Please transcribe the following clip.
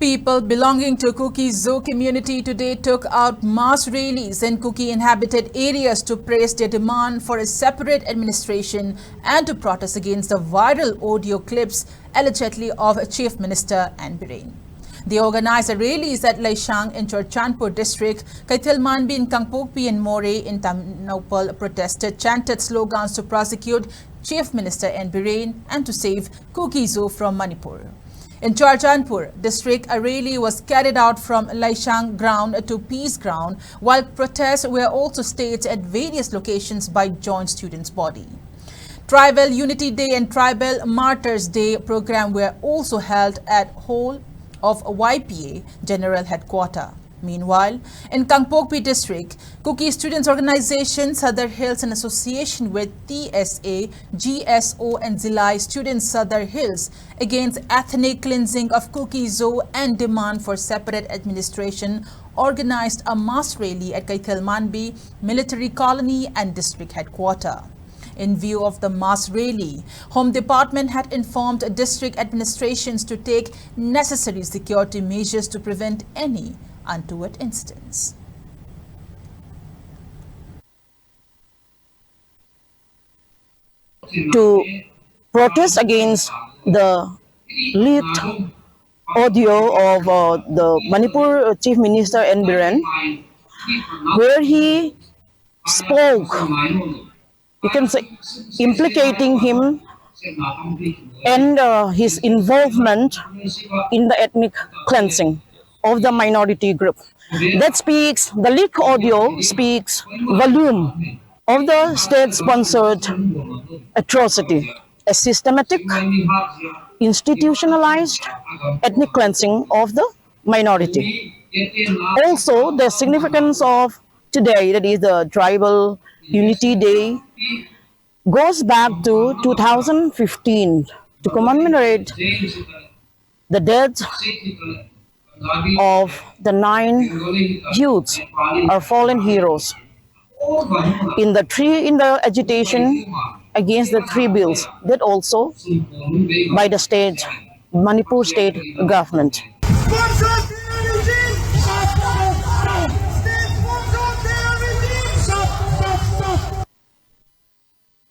People belonging to Kuki Zoo community today took out mass rallies in Kuki inhabited areas to press their demand for a separate administration and to protest against the viral audio clips allegedly of Chief Minister N. Biren. They organized rallies at Laishang in Churchandpur district. Kaithilmanbi in Kangpokpi and More in Tamnaupal protested, chanted slogans to prosecute Chief Minister N. Biren and to save Kuki Zoo from Manipur. In Churchandpur district, a rally was carried out from Laishang ground to Peace ground, while protests were also staged at various locations by Joint Students' Body. Tribal Unity Day and Tribal Martyrs Day program were also held at whole of YPA General Headquarters. Meanwhile, in Kangpokpi district, Kuki Students Organization, Sadar Hills in association with TSA, GSO and Zilai Students Sadar Hills against ethnic cleansing of Kuki Zoo and demand for separate administration organized a mass rally at Kaithilmanbi Military Colony and District Headquarters. In view of the mass rally, Home Department had informed district administrations to take necessary security measures to prevent any untoward incidents. To protest against the leaked audio of the Manipur Chief Minister N. Biren, where he spoke, you can say, implicating him and his involvement in the ethnic cleansing of the minority group. That speaks, the leaked audio speaks volume of the state-sponsored atrocity, a systematic, institutionalized ethnic cleansing of the minority. Also, the significance of today, that is the Tribal Unity Day, goes back to 2015 to commemorate the death of the 9 youths, our fallen heroes, in the agitation against the 3 bills, that also by the Manipur state government.